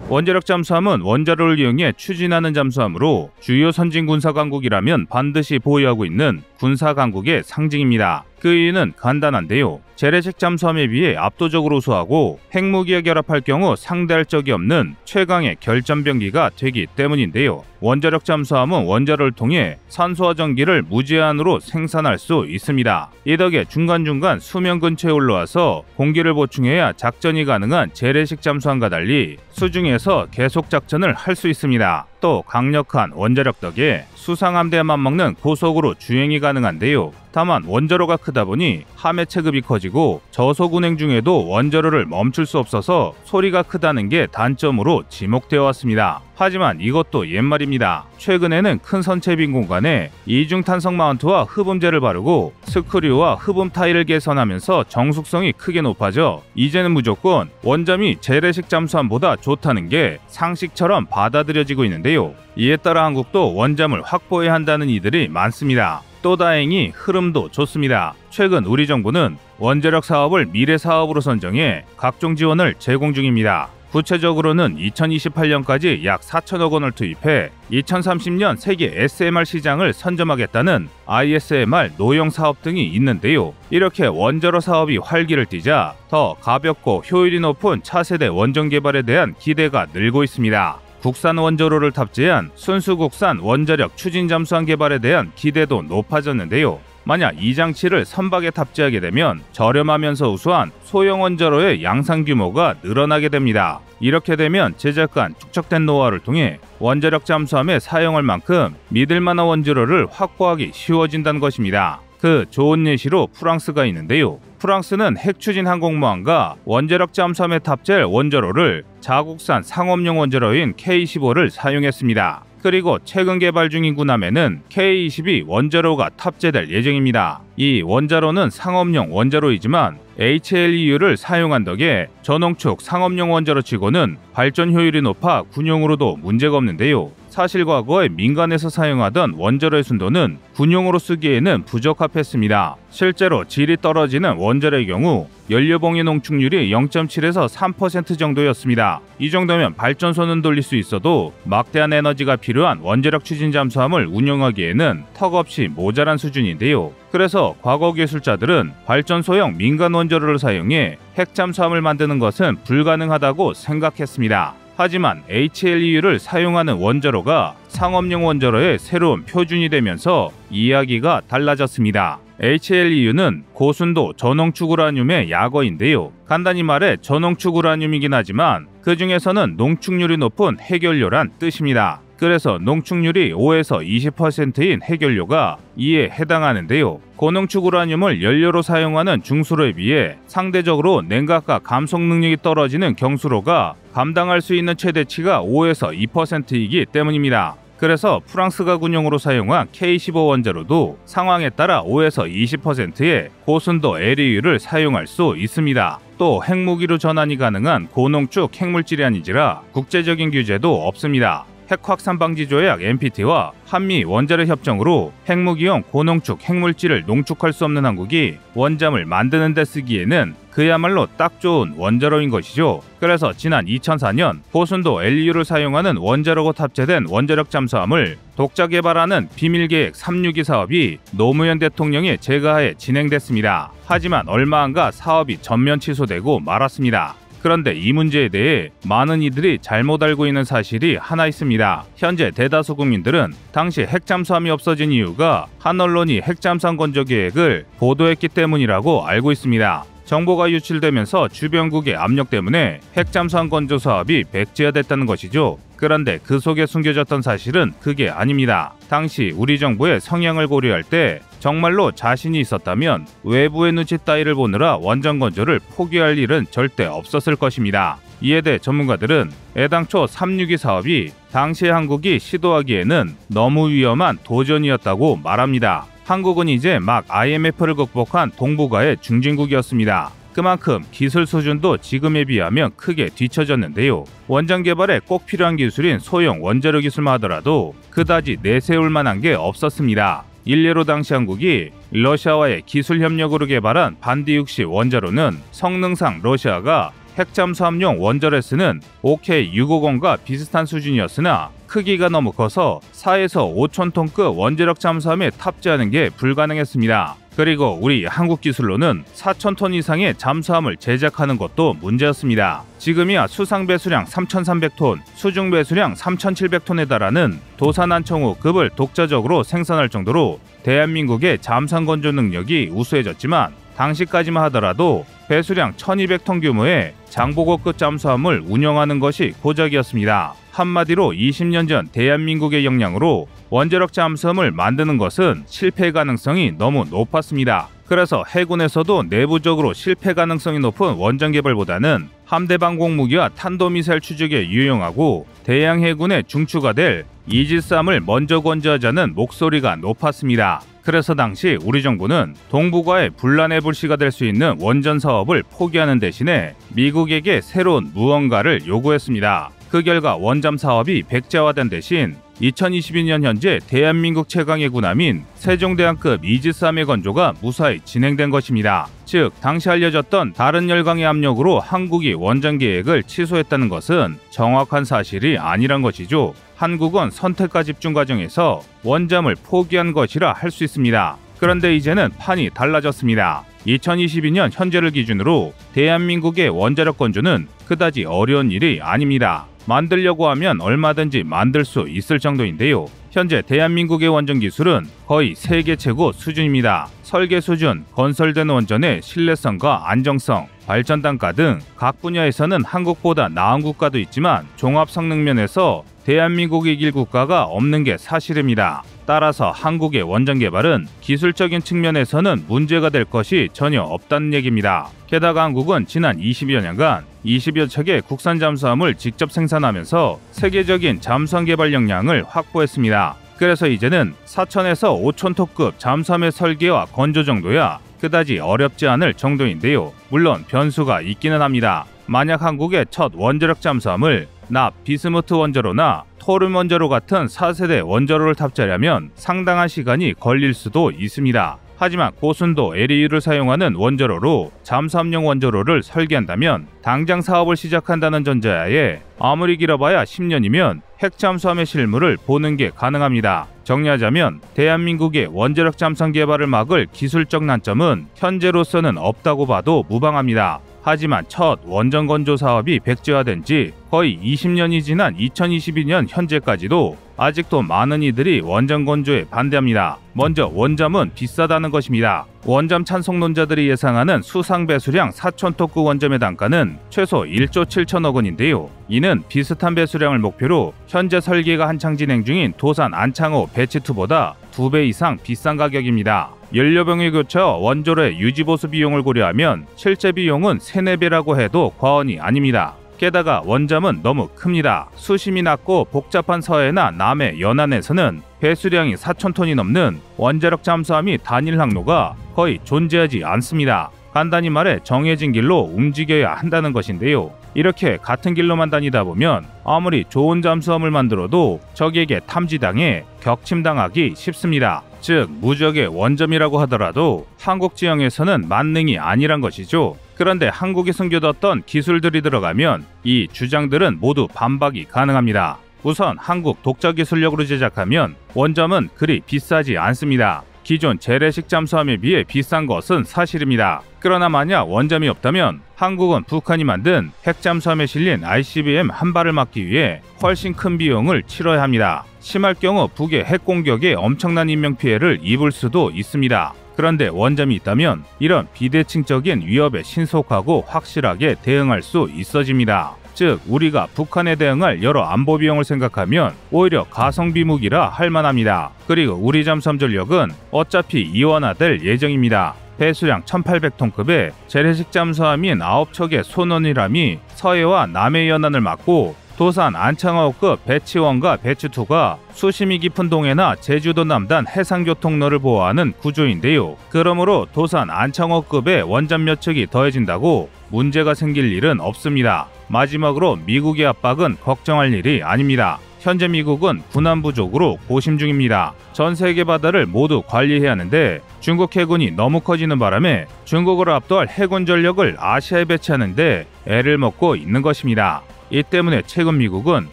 [SPEAKER 1] 원자력 잠수함은 원자로를 이용해 추진하는 잠수함으로 주요 선진 군사 강국이라면 반드시 보유하고 있는 군사 강국의 상징입니다. 그 이유는 간단한데요. 재래식 잠수함에 비해 압도적으로 우수하고 핵무기에 결합할 경우 상대할 적이 없는 최강의 결전병기가 되기 때문인데요. 원자력 잠수함은 원자로를 통해 산소와 전기를 무제한으로 생산할 수 있습니다. 이 덕에 중간중간 수면 근처에 올라와서 공기를 보충해야 작전이 가능한 재래식 잠수함과 달리 수중에서 계속 작전을 할 수 있습니다. 또 강력한 원자력 덕에 수상함대에 맞먹는 고속으로 주행이 가능한데요. 다만 원자로가 크다 보니 함의 체급이 커지고 저속 운행 중에도 원자로를 멈출 수 없어서 소리가 크다는 게 단점으로 지목되어 왔습니다. 하지만 이것도 옛말입니다. 최근에는 큰 선체 빈 공간에 이중탄성 마운트와 흡음재를 바르고 스크류와 흡음 타일을 개선하면서 정숙성이 크게 높아져 이제는 무조건 원잠이 재래식 잠수함보다 좋다는 게 상식처럼 받아들여지고 있는데요. 이에 따라 한국도 원잠을 확보해야 한다는 이들이 많습니다. 또 다행히 흐름도 좋습니다. 최근 우리 정부는 원자력 사업을 미래 사업으로 선정해 각종 지원을 제공 중입니다. 구체적으로는 2028년까지 약 4천억 원을 투입해 2030년 세계 SMR 시장을 선점하겠다는 ISMR 노영 사업 등이 있는데요. 이렇게 원자로 사업이 활기를 띠자 더 가볍고 효율이 높은 차세대 원전 개발에 대한 기대가 늘고 있습니다. 국산 원자로를 탑재한 순수 국산 원자력 추진 잠수함 개발에 대한 기대도 높아졌는데요. 만약 이 장치를 선박에 탑재하게 되면 저렴하면서 우수한 소형 원자로의 양산 규모가 늘어나게 됩니다. 이렇게 되면 제작간 축적된 노하우를 통해 원자력 잠수함에 사용할 만큼 믿을만한 원자로를 확보하기 쉬워진다는 것입니다. 그 좋은 예시로 프랑스가 있는데요. 프랑스는 핵추진 항공모함과 원자력 잠수함에 탑재할 원자로를 자국산 상업용 원자로인 K-25를 사용했습니다. 그리고 최근 개발 중인 군함에는 K-22 원자로가 탑재될 예정입니다. 이 원자로는 상업용 원자로이지만 HLEU를 사용한 덕에 전홍축 상업용 원자로치고는 발전 효율이 높아 군용으로도 문제가 없는데요. 사실 과거에 민간에서 사용하던 원자로의 순도는 군용으로 쓰기에는 부적합했습니다. 실제로 질이 떨어지는 원자로의 경우 연료봉의 농축률이 0.7에서 3% 정도였습니다. 이 정도면 발전소는 돌릴 수 있어도 막대한 에너지가 필요한 원자력 추진 잠수함을 운용하기에는 턱없이 모자란 수준인데요. 그래서 과거 기술자들은 발전소형 민간 원자로를 사용해 핵 잠수함을 만드는 것은 불가능하다고 생각했습니다. 하지만 HLEU를 사용하는 원자로가 상업용 원자로의 새로운 표준이 되면서 이야기가 달라졌습니다. HLEU는 고순도 전홍축 우라늄의 약어인데요. 간단히 말해 전홍축 우라늄이긴 하지만 그 중에서는 농축률이 높은 핵연료란 뜻입니다. 그래서 농축률이 5에서 20%인 핵연료가 이에 해당하는데요. 고농축 우라늄을 연료로 사용하는 중수로에 비해 상대적으로 냉각과 감속 능력이 떨어지는 경수로가 감당할 수 있는 최대치가 5에서 2%이기 때문입니다. 그래서 프랑스가 군용으로 사용한 K-15 원자로도 상황에 따라 5에서 20%의 고순도 LEU를 사용할 수 있습니다. 또 핵무기로 전환이 가능한 고농축 핵물질이 아니지라 국제적인 규제도 없습니다. 핵확산방지조약 NPT와 한미 원자력 협정으로 핵무기용 고농축 핵물질을 농축할 수 없는 한국이 원잠을 만드는 데 쓰기에는 그야말로 딱 좋은 원자로인 것이죠. 그래서 지난 2004년 고순도 LEU를 사용하는 원자로가 탑재된 원자력 잠수함을 독자 개발하는 비밀계획 362 사업이 노무현 대통령의 제가하에 진행됐습니다. 하지만 얼마 안가 사업이 전면 취소되고 말았습니다. 그런데 이 문제에 대해 많은 이들이 잘못 알고 있는 사실이 하나 있습니다. 현재 대다수 국민들은 당시 핵잠수함이 없어진 이유가 한 언론이 핵잠수함 건조 계획을 보도했기 때문이라고 알고 있습니다. 정보가 유출되면서 주변국의 압력 때문에 핵잠수함 건조 사업이 백지화됐다는 것이죠. 그런데 그 속에 숨겨졌던 사실은 그게 아닙니다. 당시 우리 정부의 성향을 고려할 때 정말로 자신이 있었다면 외부의 눈치 따위를 보느라 원전 건조를 포기할 일은 절대 없었을 것입니다. 이에 대해 전문가들은 애당초 362 사업이 당시 한국이 시도하기에는 너무 위험한 도전이었다고 말합니다. 한국은 이제 막 IMF를 극복한 동북아의 중진국이었습니다. 그만큼 기술 수준도 지금에 비하면 크게 뒤처졌는데요. 원전 개발에 꼭 필요한 기술인 소형 원자로 기술만 하더라도 그다지 내세울 만한 게 없었습니다. 일례로 당시 한국이 러시아와의 기술 협력으로 개발한 반디육시 원자로는 성능상 러시아가 핵잠수함용 원자로에 쓰는 OK650과 비슷한 수준이었으나 크기가 너무 커서 4에서 5,000톤급 원자력 잠수함에 탑재하는 게 불가능했습니다. 그리고 우리 한국 기술로는 4,000톤 이상의 잠수함을 제작하는 것도 문제였습니다. 지금이야 수상 배수량 3,300톤, 수중 배수량 3,700톤에 달하는 도산안청호급을 독자적으로 생산할 정도로 대한민국의 잠수함 건조 능력이 우수해졌지만 당시까지만 하더라도 배수량 1,200톤 규모의 장보고급 잠수함을 운영하는 것이 고작이었습니다. 한마디로 20년 전 대한민국의 역량으로 원자력 잠수함을 만드는 것은 실패 가능성이 너무 높았습니다. 그래서 해군에서도 내부적으로 실패 가능성이 높은 원전 개발보다는 함대방 공무기와 탄도미사일 추적에 유용하고 대양 해군의 중추가 될 이지스함을 먼저 건조하자는 목소리가 높았습니다. 그래서 당시 우리 정부는 동북아의 분란의 불씨가 될 수 있는 원전 사업을 포기하는 대신에 미국에게 새로운 무언가를 요구했습니다. 그 결과 원잠 사업이 백지화된 대신 2022년 현재 대한민국 최강의 군함인 세종대왕급 이지스함의 건조가 무사히 진행된 것입니다. 즉 당시 알려졌던 다른 열강의 압력으로 한국이 원전 계획을 취소했다는 것은 정확한 사실이 아니란 것이죠. 한국은 선택과 집중 과정에서 원잠을 포기한 것이라 할 수 있습니다. 그런데 이제는 판이 달라졌습니다. 2022년 현재를 기준으로 대한민국의 원자력 건조는 그다지 어려운 일이 아닙니다. 만들려고 하면 얼마든지 만들 수 있을 정도인데요. 현재 대한민국의 원전 기술은 거의 세계 최고 수준입니다. 설계 수준, 건설된 원전의 신뢰성과 안정성, 발전 단가 등 각 분야에서는 한국보다 나은 국가도 있지만 종합 성능 면에서 대한민국이 이길 국가가 없는 게 사실입니다. 따라서 한국의 원전 개발은 기술적인 측면에서는 문제가 될 것이 전혀 없다는 얘기입니다. 게다가 한국은 지난 20여 년간 20여 척의 국산 잠수함을 직접 생산하면서 세계적인 잠수함 개발 역량을 확보했습니다. 그래서 이제는 4,000에서 5,000톤급 잠수함의 설계와 건조 정도야 그다지 어렵지 않을 정도인데요. 물론 변수가 있기는 합니다. 만약 한국의 첫 원자력 잠수함을 납, 비스무트 원자로나 토름 원자로 같은 4세대 원자로를 탑재하려면 상당한 시간이 걸릴 수도 있습니다. 하지만 고순도 LEU를 사용하는 원자로로 잠수함용 원자로를 설계한다면 당장 사업을 시작한다는 전제하에 아무리 길어봐야 10년이면 핵잠수함의 실물을 보는 게 가능합니다. 정리하자면 대한민국의 원자력 잠수함 개발을 막을 기술적 난점은 현재로서는 없다고 봐도 무방합니다. 하지만 첫 원전 건조 사업이 백지화된 지 거의 20년이 지난 2022년 현재까지도 아직도 많은 이들이 원전 건조에 반대합니다. 먼저 원잠은 비싸다는 것입니다. 원잠 찬성론자들이 예상하는 수상 배수량 4,000톤급 원잠의 단가는 최소 1조 7천억 원인데요. 이는 비슷한 배수량을 목표로 현재 설계가 한창 진행 중인 도산 안창호 배치2보다 2배 이상 비싼 가격입니다. 연료병을 교체 원조로의 유지보수 비용을 고려하면 실제 비용은 3, 4배라고 해도 과언이 아닙니다. 게다가 원잠은 너무 큽니다. 수심이 낮고 복잡한 서해나 남해 연안에서는 배수량이 4,000톤이 넘는 원자력 잠수함이 다닐 항로가 거의 존재하지 않습니다. 간단히 말해 정해진 길로 움직여야 한다는 것인데요. 이렇게 같은 길로만 다니다 보면 아무리 좋은 잠수함을 만들어도 적에게 탐지당해 격침당하기 쉽습니다. 즉 무적의 원점이라고 하더라도 한국 지형에서는 만능이 아니란 것이죠. 그런데 한국이 숨겨뒀던 기술들이 들어가면 이 주장들은 모두 반박이 가능합니다. 우선 한국 독자 기술력으로 제작하면 원점은 그리 비싸지 않습니다. 기존 재래식 잠수함에 비해 비싼 것은 사실입니다. 그러나 만약 원잠이 없다면 한국은 북한이 만든 핵잠수함에 실린 ICBM 한 발을 막기 위해 훨씬 큰 비용을 치러야 합니다. 심할 경우 북의 핵공격에 엄청난 인명피해를 입을 수도 있습니다. 그런데 원잠이 있다면 이런 비대칭적인 위협에 신속하고 확실하게 대응할 수 있어집니다. 즉 우리가 북한에 대응할 여러 안보 비용을 생각하면 오히려 가성비 무기라 할 만합니다. 그리고 우리 잠수함 전력은 어차피 이원화될 예정입니다. 배수량 1800톤급의 재래식 잠수함인 9척의 손원이람이 서해와 남해 연안을 막고 도산 안창호급 배치1과 배치2가 수심이 깊은 동해나 제주도 남단 해상교통로를 보호하는 구조인데요. 그러므로 도산 안창호급의 원잠 몇 척이 더해진다고 문제가 생길 일은 없습니다. 마지막으로 미국의 압박은 걱정할 일이 아닙니다. 현재 미국은 군함 부족으로 고심 중입니다. 전 세계 바다를 모두 관리해야 하는데 중국 해군이 너무 커지는 바람에 중국을 압도할 해군 전력을 아시아에 배치하는데 애를 먹고 있는 것입니다. 이 때문에 최근 미국은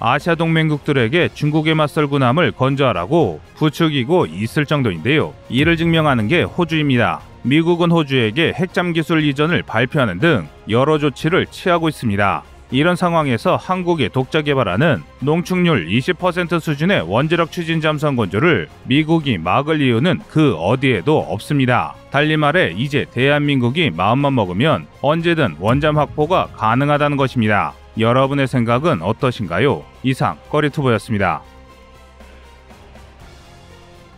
[SPEAKER 1] 아시아 동맹국들에게 중국에 맞설 군함을 건조하라고 부추기고 있을 정도인데요. 이를 증명하는 게 호주입니다. 미국은 호주에게 핵잠 기술 이전을 발표하는 등 여러 조치를 취하고 있습니다. 이런 상황에서 한국이 독자 개발하는 농축률 20% 수준의 원자력 추진 잠수함 건조를 미국이 막을 이유는 그 어디에도 없습니다. 달리 말해 이제 대한민국이 마음만 먹으면 언제든 원잠 확보가 가능하다는 것입니다. 여러분의 생각은 어떠신가요? 이상 꺼리투브였습니다.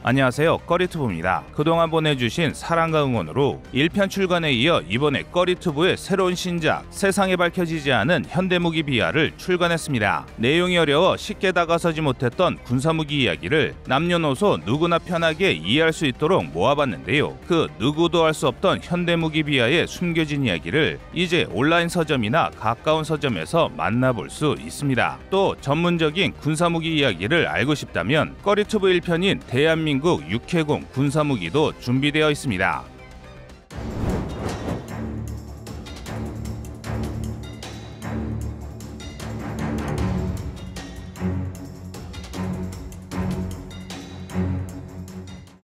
[SPEAKER 1] 안녕하세요, 꺼리투브입니다. 그동안 보내주신 사랑과 응원으로 1편 출간에 이어 이번에 꺼리투브의 새로운 신작 세상에 밝혀지지 않은 현대무기 비하를 출간했습니다. 내용이 어려워 쉽게 다가서지 못했던 군사무기 이야기를 남녀노소 누구나 편하게 이해할 수 있도록 모아봤는데요. 그 누구도 알 수 없던 현대무기 비하의 숨겨진 이야기를 이제 온라인 서점이나 가까운 서점에서 만나볼 수 있습니다. 또 전문적인 군사무기 이야기를 알고 싶다면 꺼리투브 1편인 대한민국 육해공 군사무기도 준비되어 있습니다.